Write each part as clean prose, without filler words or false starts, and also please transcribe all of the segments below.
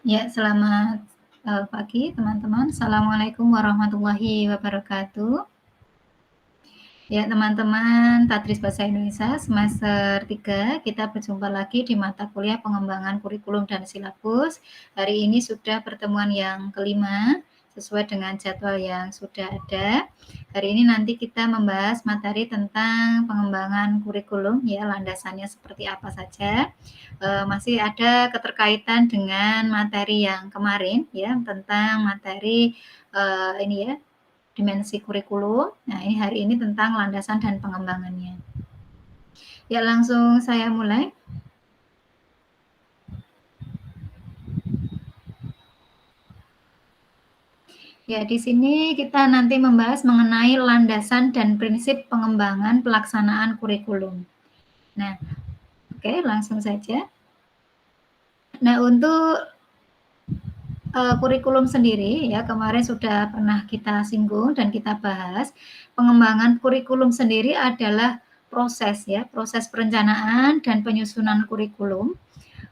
Ya, selamat, pagi teman-teman. Assalamualaikum warahmatullahi wabarakatuh. Ya, teman-teman, Tadris Bahasa Indonesia semester 3 kita berjumpa lagi di mata kuliah pengembangan kurikulum dan silabus. Hari ini sudah pertemuan yang kelima, sesuai dengan jadwal yang sudah ada. Hari ini nanti kita membahas materi tentang pengembangan kurikulum, ya, landasannya seperti apa saja. Masih ada keterkaitan dengan materi yang kemarin, ya, tentang materi, ini ya, dimensi kurikulum. Nah, ini hari ini tentang landasan dan pengembangannya. Ya, langsung saya mulai. Ya, di sini kita nanti membahas mengenai landasan dan prinsip pengembangan pelaksanaan kurikulum. Nah, oke, langsung saja. Nah, untuk kurikulum sendiri ya kemarin sudah pernah kita singgung dan kita bahas. Pengembangan kurikulum sendiri adalah proses ya, proses perencanaan dan penyusunan kurikulum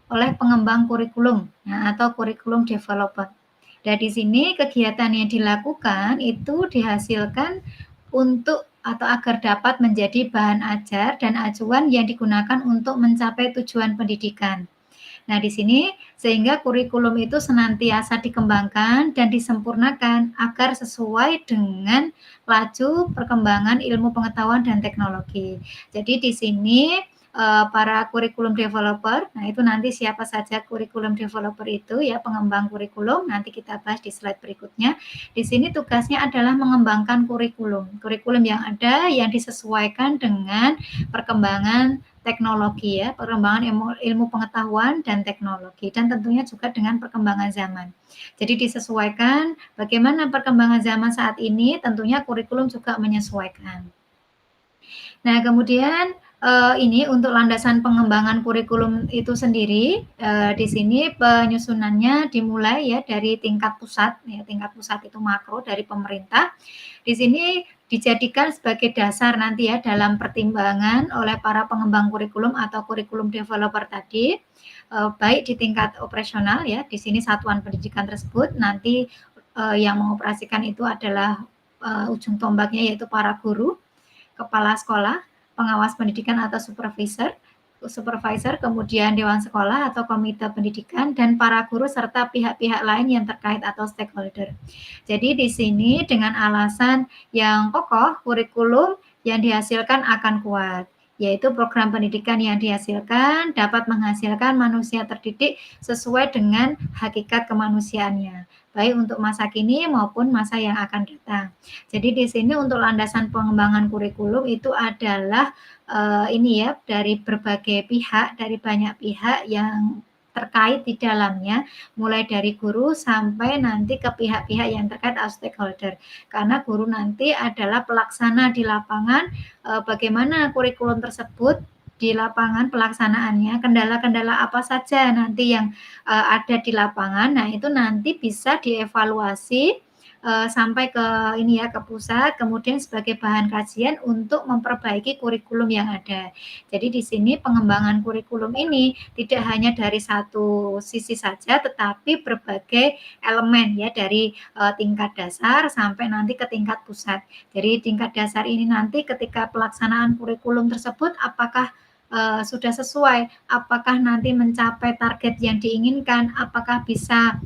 oleh pengembang kurikulum ya, atau kurikulum developer. Dan di sini kegiatan yang dilakukan itu dihasilkan untuk atau agar dapat menjadi bahan ajar dan acuan yang digunakan untuk mencapai tujuan pendidikan. Nah, di sini sehingga kurikulum itu senantiasa dikembangkan dan disempurnakan agar sesuai dengan laju perkembangan ilmu pengetahuan dan teknologi. Jadi di sini para kurikulum developer, nah itu nanti siapa saja kurikulum developer itu ya, pengembang kurikulum, nanti kita bahas di slide berikutnya. Di sini tugasnya adalah mengembangkan kurikulum, kurikulum yang ada yang disesuaikan dengan perkembangan teknologi ya, perkembangan ilmu pengetahuan dan teknologi, dan tentunya juga dengan perkembangan zaman. Jadi disesuaikan bagaimana perkembangan zaman saat ini, tentunya kurikulum juga menyesuaikan. Nah, kemudian ini untuk landasan pengembangan kurikulum itu sendiri, di sini penyusunannya dimulai ya dari tingkat pusat, ya tingkat pusat itu makro dari pemerintah. Di sini dijadikan sebagai dasar nanti ya dalam pertimbangan oleh para pengembang kurikulum atau kurikulum developer tadi, baik di tingkat operasional ya, di sini satuan pendidikan tersebut nanti yang mengoperasikan itu adalah ujung tombaknya yaitu para guru, kepala sekolah, pengawas pendidikan atau supervisor, kemudian dewan sekolah atau komite pendidikan, dan para guru serta pihak-pihak lain yang terkait atau stakeholder. Jadi di sini dengan alasan yang kokoh, kurikulum yang dihasilkan akan kuat, yaitu program pendidikan yang dihasilkan dapat menghasilkan manusia terdidik sesuai dengan hakikat kemanusiaannya, baik untuk masa kini maupun masa yang akan datang. Jadi di sini untuk landasan pengembangan kurikulum itu adalah ini ya dari berbagai pihak, dari banyak pihak yang terkait di dalamnya, mulai dari guru sampai nanti ke pihak-pihak yang terkait atau stakeholder. Karena guru nanti adalah pelaksana di lapangan bagaimana kurikulum tersebut di lapangan pelaksanaannya, kendala-kendala apa saja nanti yang ada di lapangan. Nah, itu nanti bisa dievaluasi sampai ke ini ya, ke pusat, kemudian sebagai bahan kajian untuk memperbaiki kurikulum yang ada. Jadi di sini pengembangan kurikulum ini tidak hanya dari satu sisi saja, tetapi berbagai elemen ya dari tingkat dasar sampai nanti ke tingkat pusat. Jadi tingkat dasar ini nanti ketika pelaksanaan kurikulum tersebut apakah sudah sesuai, apakah nanti mencapai target yang diinginkan, apakah bisa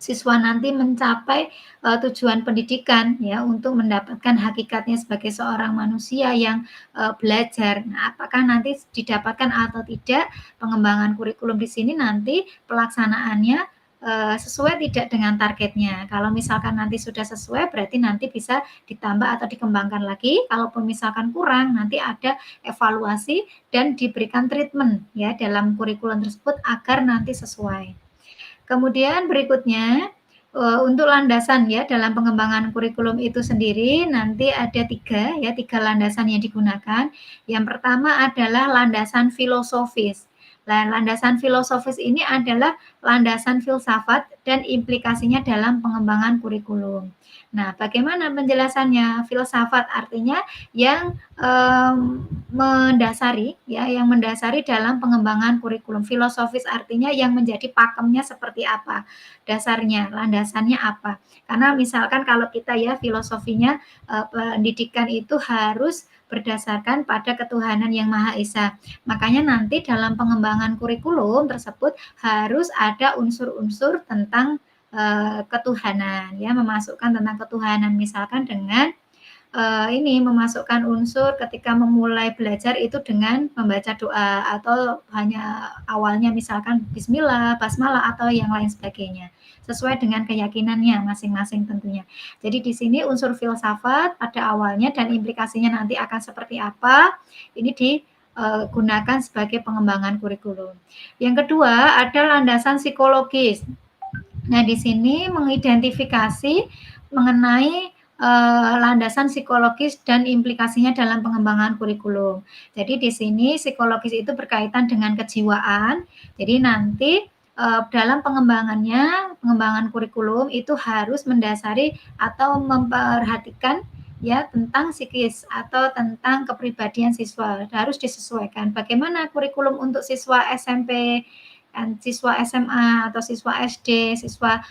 siswa nanti mencapai tujuan pendidikan ya untuk mendapatkan hakikatnya sebagai seorang manusia yang belajar. Nah, apakah nanti didapatkan atau tidak pengembangan kurikulum di sini nanti pelaksanaannya sesuai tidak dengan targetnya. Kalau misalkan nanti sudah sesuai berarti nanti bisa ditambah atau dikembangkan lagi. Kalaupun misalkan kurang nanti ada evaluasi dan diberikan treatment ya dalam kurikulum tersebut agar nanti sesuai. Kemudian berikutnya, untuk landasan ya dalam pengembangan kurikulum itu sendiri nanti ada 3 ya, 3 landasan yang digunakan. Yang pertama adalah landasan filosofis. Nah, landasan filosofis ini adalah landasan filsafat dan implikasinya dalam pengembangan kurikulum. Nah, bagaimana penjelasannya? Filsafat artinya yang mendasari ya, yang mendasari dalam pengembangan kurikulum. Filosofis artinya yang menjadi pakemnya seperti apa, dasarnya, landasannya apa. Karena misalkan kalau kita ya filosofinya pendidikan itu harus berdasarkan pada ketuhanan yang Maha Esa. Makanya nanti dalam pengembangan kurikulum tersebut harus ada unsur-unsur tentang ketuhanan ya, memasukkan tentang ketuhanan misalkan dengan ini memasukkan unsur ketika memulai belajar itu dengan membaca doa atau hanya awalnya misalkan bismillah, basmalah atau yang lain sebagainya. Sesuai dengan keyakinannya masing-masing tentunya. Jadi di sini unsur filsafat pada awalnya dan implikasinya nanti akan seperti apa, ini digunakan sebagai pengembangan kurikulum. Yang kedua ada landasan psikologis. Nah, di sini mengidentifikasi mengenai landasan psikologis dan implikasinya dalam pengembangan kurikulum. Jadi di sini psikologis itu berkaitan dengan kejiwaan. Jadi nanti dalam pengembangan kurikulum itu harus mendasari atau memperhatikan ya tentang psikis atau tentang kepribadian siswa. Harus disesuaikan. Bagaimana kurikulum untuk siswa SMP, siswa SMA atau siswa SD, siswa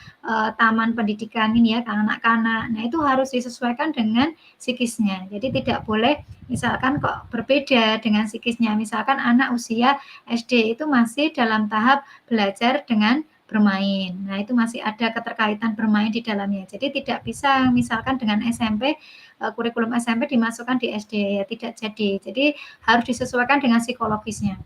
taman pendidikan ini ya, kanak-kanak. Nah, itu harus disesuaikan dengan psikisnya. Jadi tidak boleh misalkan kok berbeda dengan psikisnya. Misalkan anak usia SD itu masih dalam tahap belajar dengan bermain. Nah, itu masih ada keterkaitan bermain di dalamnya. Jadi tidak bisa misalkan dengan SMP kurikulum SMP dimasukkan di SD ya tidak jadi. Jadi harus disesuaikan dengan psikologisnya.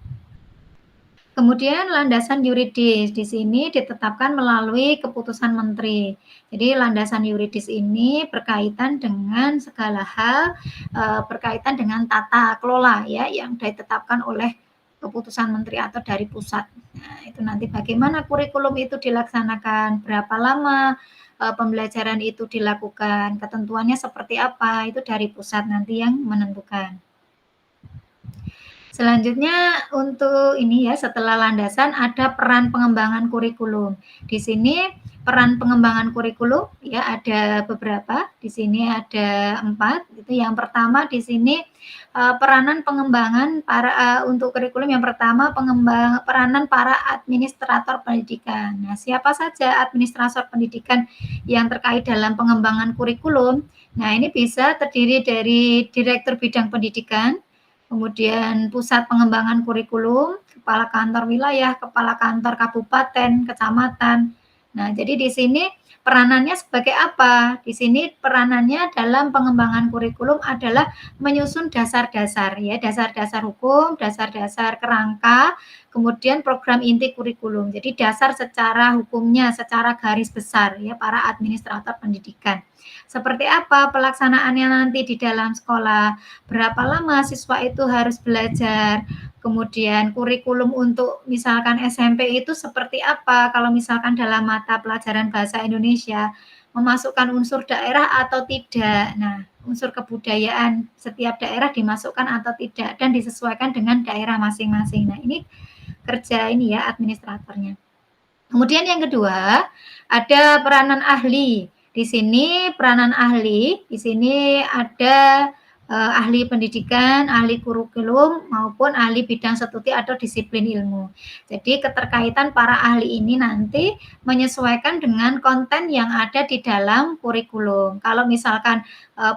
Kemudian landasan yuridis, di sini ditetapkan melalui keputusan menteri. Jadi landasan yuridis ini berkaitan dengan segala hal, berkaitan dengan tata kelola ya, yang ditetapkan oleh keputusan menteri atau dari pusat. Nah, itu nanti bagaimana kurikulum itu dilaksanakan, berapa lama pembelajaran itu dilakukan, ketentuannya seperti apa, itu dari pusat nanti yang menentukan. Selanjutnya untuk ini ya, setelah landasan ada peran pengembangan kurikulum. Di sini peran pengembangan kurikulum ya ada beberapa. Di sini ada 4. Itu yang pertama di sini peranan pengembangan untuk kurikulum yang pertama peranan para administrator pendidikan. Nah, siapa saja administrator pendidikan yang terkait dalam pengembangan kurikulum? Nah, ini bisa terdiri dari direktur bidang pendidikan, kemudian pusat pengembangan kurikulum, kepala kantor wilayah, kepala kantor kabupaten, kecamatan. Nah, jadi di sini peranannya sebagai apa? Di sini peranannya dalam pengembangan kurikulum adalah menyusun dasar-dasar ya, dasar-dasar hukum, dasar-dasar kerangka, kemudian program inti kurikulum. Jadi dasar secara hukumnya, secara garis besar ya para administrator pendidikan. Seperti apa pelaksanaannya nanti di dalam sekolah? Berapa lama siswa itu harus belajar, kemudian kurikulum untuk misalkan SMP itu seperti apa, kalau misalkan dalam mata pelajaran bahasa Indonesia, memasukkan unsur daerah atau tidak. Nah, unsur kebudayaan setiap daerah dimasukkan atau tidak dan disesuaikan dengan daerah masing-masing. Nah, ini kerja ini ya administratornya. Kemudian yang kedua, ada peranan ahli. Di sini peranan ahli, di sini ada ahli pendidikan, ahli kurikulum maupun ahli bidang studi atau disiplin ilmu. Jadi keterkaitan para ahli ini nanti menyesuaikan dengan konten yang ada di dalam kurikulum. Kalau misalkan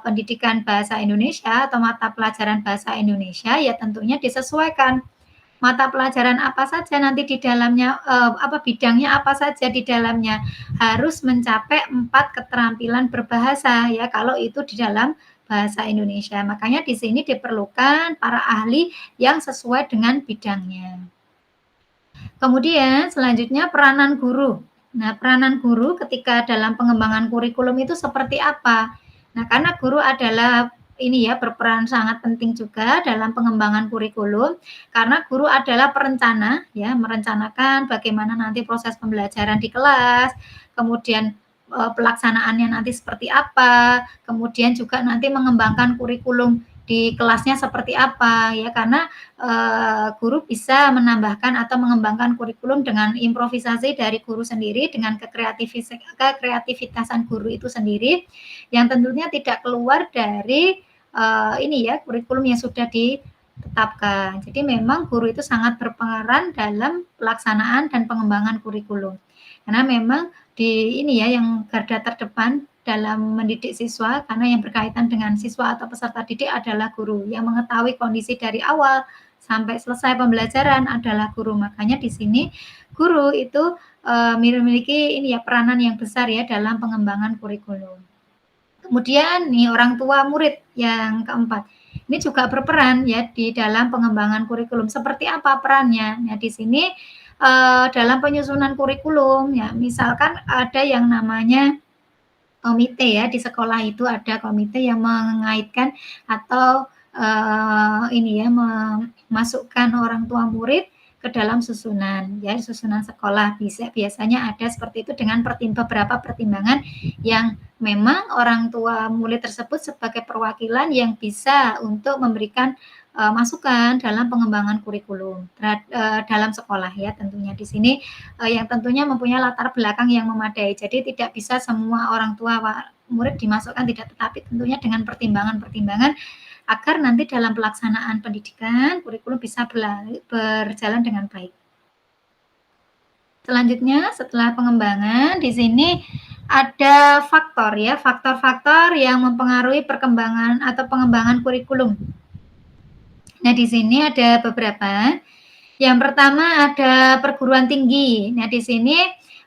pendidikan bahasa Indonesia atau mata pelajaran bahasa Indonesia ya tentunya disesuaikan mata pelajaran apa saja nanti di dalamnya, bidangnya apa saja di dalamnya. Harus mencapai 4 keterampilan berbahasa ya, kalau itu di dalam bahasa Indonesia. Makanya di sini diperlukan para ahli yang sesuai dengan bidangnya. Kemudian selanjutnya peranan guru. Nah, peranan guru ketika dalam pengembangan kurikulum itu seperti apa? Nah, karena guru adalah ini ya berperan sangat penting juga dalam pengembangan kurikulum karena guru adalah perencana ya, merencanakan bagaimana nanti proses pembelajaran di kelas, kemudian pelaksanaannya nanti seperti apa, kemudian juga nanti mengembangkan kurikulum di kelasnya seperti apa ya, karena, guru bisa menambahkan atau mengembangkan kurikulum dengan improvisasi dari guru sendiri, dengan kekreativitasan guru itu sendiri, yang tentunya tidak keluar dari, ini ya, kurikulum yang sudah ditetapkan. Jadi memang guru itu sangat berperan dalam pelaksanaan dan pengembangan kurikulum. Karena memang di ini ya, yang garda terdepan dalam mendidik siswa, karena yang berkaitan dengan siswa atau peserta didik adalah guru, yang mengetahui kondisi dari awal sampai selesai pembelajaran adalah guru. Makanya di sini guru itu, memiliki ini ya, peranan yang besar ya dalam pengembangan kurikulum. Kemudian nih orang tua murid yang keempat, ini juga berperan ya di dalam pengembangan kurikulum. Seperti apa perannya? Nah di sini, dalam penyusunan kurikulum ya, misalkan ada yang namanya komite ya, di sekolah itu ada komite yang mengaitkan atau, ini ya, memasukkan orang tua murid ke dalam susunan, ya, susunan sekolah. Biasanya ada seperti itu dengan beberapa pertimbangan yang memang orang tua murid tersebut sebagai perwakilan yang bisa untuk memberikan, masukan dalam pengembangan kurikulum dalam sekolah ya tentunya. Di sini yang tentunya mempunyai latar belakang yang memadai. Jadi tidak bisa semua orang tua murid dimasukkan tidak, tetapi tentunya dengan pertimbangan-pertimbangan agar nanti dalam pelaksanaan pendidikan kurikulum bisa berjalan dengan baik. Selanjutnya setelah pengembangan di sini ada faktor ya, faktor-faktor yang mempengaruhi perkembangan atau pengembangan kurikulum. Nah, di sini ada beberapa. Yang pertama ada perguruan tinggi. Nah, di sini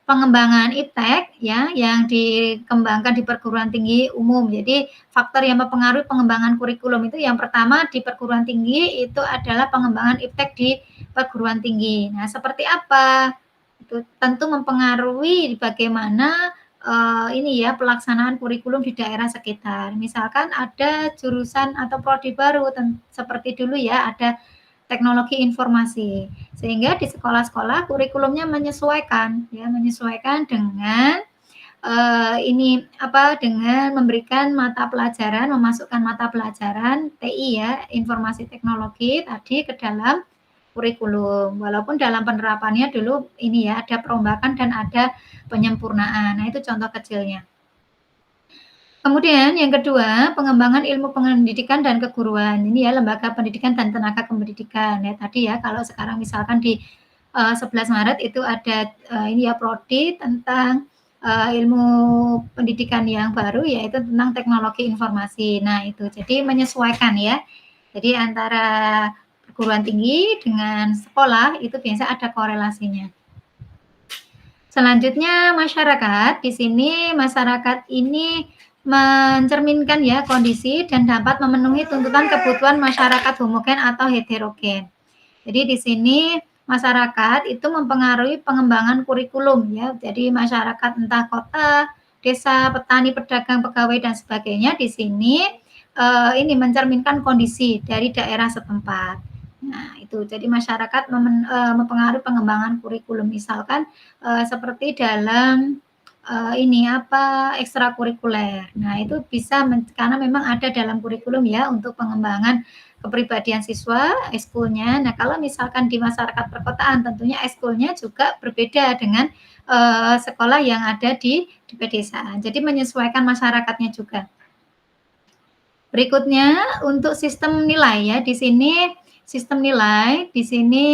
pengembangan iptek ya, yang dikembangkan di perguruan tinggi umum. Jadi faktor yang mempengaruhi pengembangan kurikulum itu yang pertama di perguruan tinggi itu adalah pengembangan iptek di perguruan tinggi. Nah, seperti apa? Itu tentu mempengaruhi bagaimana, ini ya, pelaksanaan kurikulum di daerah sekitar. Misalkan ada jurusan atau prodi baru seperti dulu ya, ada teknologi informasi. Sehingga di sekolah-sekolah kurikulumnya menyesuaikan ya, menyesuaikan dengan, ini apa, dengan memberikan mata pelajaran, memasukkan mata pelajaran TI ya, informasi teknologi tadi ke dalam kurikulum. Walaupun dalam penerapannya dulu ini ya, ada perombakan dan ada penyempurnaan. Nah, itu contoh kecilnya. Kemudian yang kedua, pengembangan ilmu pendidikan dan keguruan. Ini ya lembaga pendidikan dan tenaga kependidikan. Ya tadi ya kalau sekarang misalkan di, 11 Maret itu ada, ini ya prodi tentang, ilmu pendidikan yang baru yaitu tentang teknologi informasi. Nah itu, jadi menyesuaikan ya. Jadi antara perguruan tinggi dengan sekolah itu biasa ada korelasinya. Selanjutnya masyarakat, di sini masyarakat ini mencerminkan ya kondisi dan dapat memenuhi tuntutan kebutuhan masyarakat homogen atau heterogen. Jadi di sini masyarakat itu mempengaruhi pengembangan kurikulum ya. Jadi masyarakat entah kota, desa, petani, pedagang, pegawai dan sebagainya di sini, ini mencerminkan kondisi dari daerah setempat. Nah itu, jadi masyarakat mempengaruhi pengembangan kurikulum misalkan, seperti dalam, ini apa, ekstrakurikuler. Nah itu bisa karena memang ada dalam kurikulum ya untuk pengembangan kepribadian siswa, ekskulnya. Nah kalau misalkan di masyarakat perkotaan tentunya ekskulnya juga berbeda dengan, sekolah yang ada di pedesaan. Jadi menyesuaikan masyarakatnya juga. Berikutnya untuk sistem nilai ya, di sini sistem nilai di sini,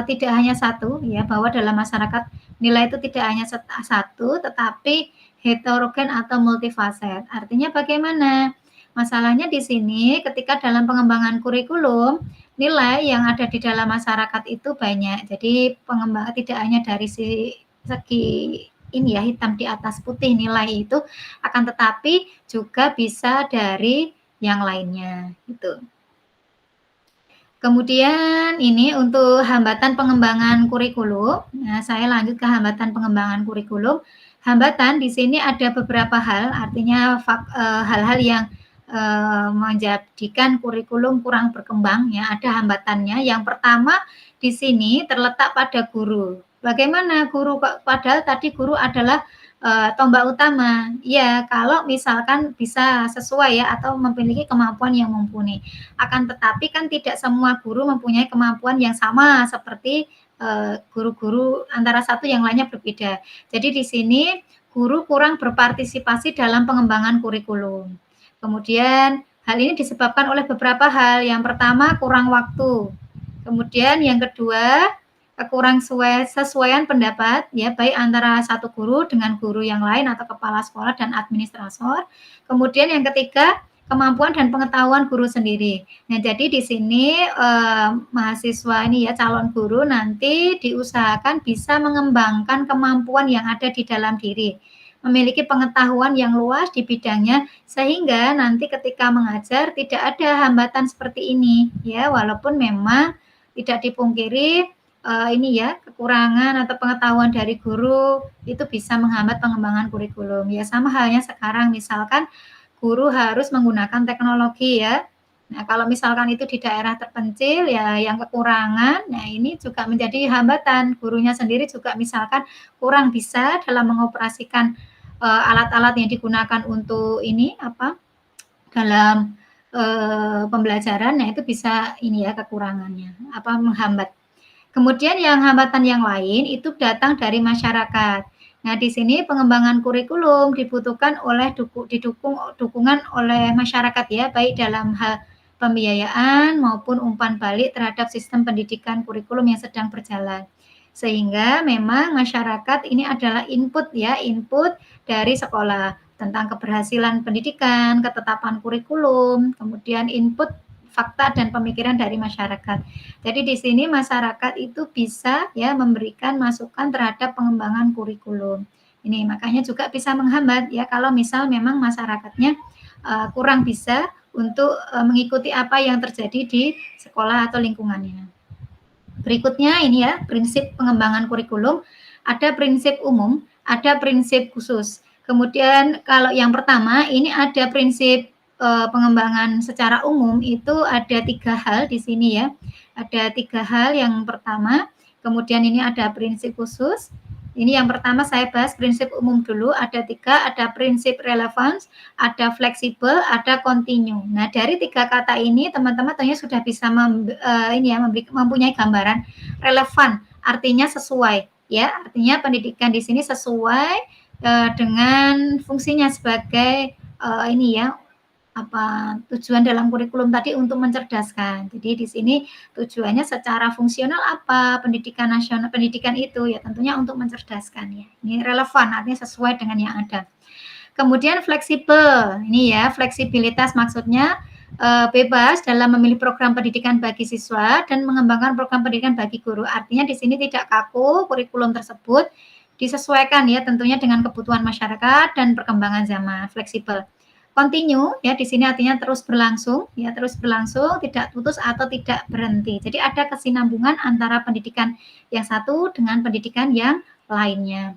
tidak hanya satu ya, bahwa dalam masyarakat nilai itu tidak hanya satu, tetapi heterogen atau multifaset. Artinya bagaimana? Masalahnya di sini ketika dalam pengembangan kurikulum, nilai yang ada di dalam masyarakat itu banyak. Jadi tidak hanya dari segi ini ya, hitam di atas putih nilai itu, akan tetapi juga bisa dari yang lainnya, gitu. Kemudian ini untuk hambatan pengembangan kurikulum. Nah, saya lanjut ke hambatan pengembangan kurikulum. Hambatan di sini ada beberapa hal, artinya hal-hal yang, menjadikan kurikulum kurang berkembang ya, ada hambatannya. Yang pertama di sini terletak pada guru. Bagaimana guru kok padahal tadi guru adalah, tombak utama. Iya, kalau misalkan bisa sesuai ya atau memiliki kemampuan yang mumpuni. Akan tetapi kan tidak semua guru mempunyai kemampuan yang sama seperti, guru-guru antara satu yang lainnya berbeda. Jadi di sini guru kurang berpartisipasi dalam pengembangan kurikulum. Kemudian hal ini disebabkan oleh beberapa hal. Yang pertama kurang waktu. Kemudian yang kedua, sesuaian pendapat ya baik antara satu guru dengan guru yang lain atau kepala sekolah dan administrator. Kemudian yang ketiga, kemampuan dan pengetahuan guru sendiri. Nah, jadi di sini mahasiswa ini ya calon guru nanti diusahakan bisa mengembangkan kemampuan yang ada di dalam diri. Memiliki pengetahuan yang luas di bidangnya sehingga nanti ketika mengajar tidak ada hambatan seperti ini ya walaupun memang tidak dipungkiri ini ya kekurangan atau pengetahuan dari guru itu bisa menghambat pengembangan kurikulum. Ya sama halnya sekarang misalkan guru harus menggunakan teknologi ya. Nah, kalau misalkan itu di daerah terpencil ya yang kekurangan, nah ini juga menjadi hambatan. Gurunya sendiri juga misalkan kurang bisa dalam mengoperasikan alat-alat yang digunakan untuk ini apa dalam pembelajaran, nah itu bisa ini ya kekurangannya apa menghambat. Kemudian yang hambatan yang lain itu datang dari masyarakat. Nah, di sini pengembangan kurikulum dibutuhkan oleh dukungan oleh masyarakat ya, baik dalam hal pembiayaan maupun umpan balik terhadap sistem pendidikan kurikulum yang sedang berjalan. Sehingga memang masyarakat ini adalah input ya, input dari sekolah tentang keberhasilan pendidikan, ketetapan kurikulum, kemudian input fakta dan pemikiran dari masyarakat. Jadi di sini masyarakat itu bisa ya memberikan masukan terhadap pengembangan kurikulum. Ini makanya juga bisa menghambat ya kalau misal memang masyarakatnya kurang bisa untuk mengikuti apa yang terjadi di sekolah atau lingkungannya. Berikutnya ini ya prinsip pengembangan kurikulum, ada prinsip umum, ada prinsip khusus. Kemudian kalau yang pertama ini ada prinsip pengembangan secara umum itu ada 3 hal di sini ya. Ada 3 hal yang pertama, kemudian ini ada prinsip khusus. Ini yang pertama saya bahas prinsip umum dulu, ada 3, ada prinsip relevance, ada fleksibel, ada continue. Nah, dari 3 kata ini teman-teman tentunya sudah bisa ini ya mempunyai gambaran relevan, artinya sesuai ya. Artinya pendidikan di sini sesuai dengan fungsinya sebagai ini ya apa tujuan dalam kurikulum tadi untuk mencerdaskan. Jadi di sini tujuannya secara fungsional apa pendidikan nasional pendidikan itu ya tentunya untuk mencerdaskan ya. Ini relevan artinya sesuai dengan yang ada. Kemudian fleksibel. Ini ya fleksibilitas maksudnya bebas dalam memilih program pendidikan bagi siswa dan mengembangkan program pendidikan bagi guru. Artinya di sini tidak kaku kurikulum tersebut disesuaikan ya tentunya dengan kebutuhan masyarakat dan perkembangan zaman, fleksibel. Continue ya di sini artinya terus berlangsung ya terus berlangsung tidak putus atau tidak berhenti. Jadi ada kesinambungan antara pendidikan yang satu dengan pendidikan yang lainnya.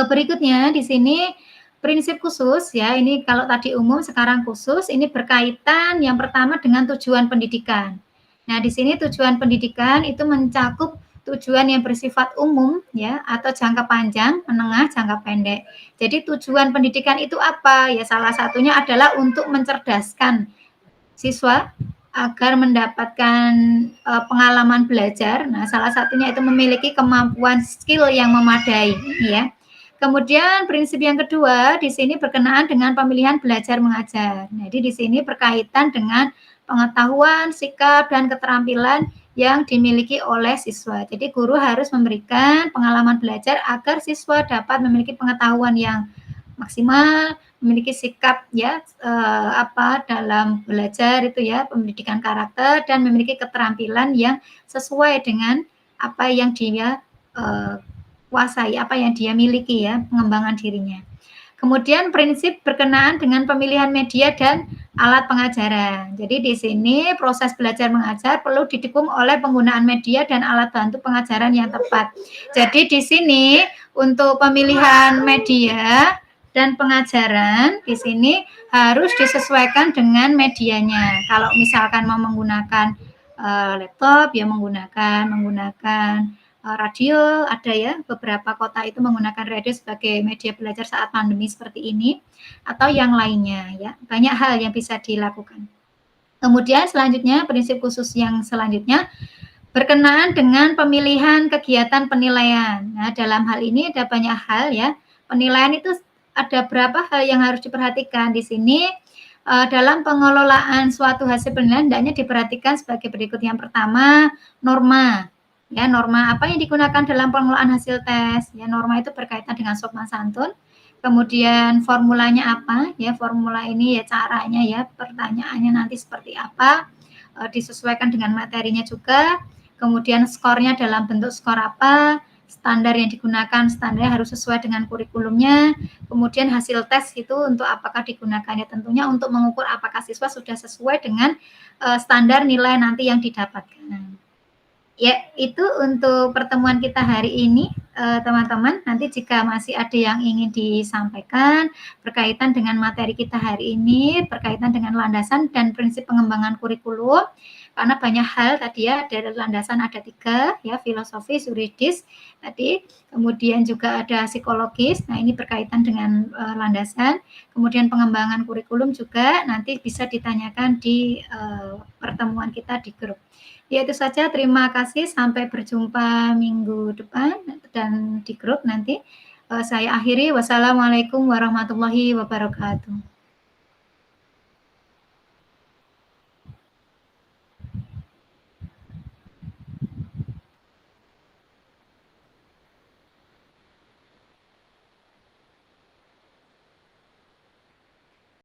Berikutnya di sini prinsip khusus ya ini kalau tadi umum sekarang khusus ini berkaitan yang pertama dengan tujuan pendidikan. Nah di sini tujuan pendidikan itu mencakup tujuan yang bersifat umum ya atau jangka panjang, menengah, jangka pendek. Jadi tujuan pendidikan itu apa? Ya salah satunya adalah untuk mencerdaskan siswa agar mendapatkan pengalaman belajar. Nah, salah satunya itu memiliki kemampuan skill yang memadai ya. Kemudian prinsip yang kedua di sini berkenaan dengan pemilihan belajar mengajar. Jadi di sini berkaitan dengan pengetahuan, sikap dan keterampilan yang dimiliki oleh siswa. Jadi guru harus memberikan pengalaman belajar agar siswa dapat memiliki pengetahuan yang maksimal, memiliki sikap ya dalam belajar itu ya, pendidikan karakter dan memiliki keterampilan yang sesuai dengan apa yang dia kuasai, apa yang dia miliki ya, pengembangan dirinya. Kemudian prinsip berkenaan dengan pemilihan media dan alat pengajaran. Jadi di sini proses belajar mengajar perlu didukung oleh penggunaan media dan alat bantu pengajaran yang tepat. Jadi di sini untuk pemilihan media dan pengajaran di sini harus disesuaikan dengan medianya. Kalau misalkan mau menggunakan laptop ya menggunakan radio, ada ya beberapa kota itu menggunakan radio sebagai media belajar saat pandemi seperti ini, atau yang lainnya ya, banyak hal yang bisa dilakukan. Kemudian selanjutnya, prinsip khusus yang selanjutnya, berkenaan dengan pemilihan kegiatan penilaian. Nah, dalam hal ini ada banyak hal ya, penilaian itu ada berapa hal yang harus diperhatikan di sini, dalam pengelolaan suatu hasil penilaian hendaknya diperhatikan sebagai berikut. Yang pertama, norma, ya norma apa yang digunakan dalam pengelolaan hasil tes, ya norma itu berkaitan dengan sopan santun, kemudian formulanya apa, ya formula ini ya caranya ya, pertanyaannya nanti seperti apa, disesuaikan dengan materinya juga, kemudian skornya dalam bentuk skor apa, standar yang digunakan, standarnya harus sesuai dengan kurikulumnya, kemudian hasil tes itu untuk apakah digunakannya, tentunya untuk mengukur apakah siswa sudah sesuai dengan standar nilai nanti yang didapatkan. Ya, itu untuk pertemuan kita hari ini, teman-teman. Nanti jika masih ada yang ingin disampaikan berkaitan dengan materi kita hari ini, berkaitan dengan landasan dan prinsip pengembangan kurikulum, karena banyak hal tadi ya, dari landasan ada 3 ya, filosofis, yuridis tadi, kemudian juga ada psikologis. Nah, ini berkaitan dengan landasan, kemudian pengembangan kurikulum juga nanti bisa ditanyakan di pertemuan kita di grup. Ya itu saja, terima kasih, sampai berjumpa minggu depan dan di grup nanti. Saya akhiri, wassalamualaikum warahmatullahi wabarakatuh.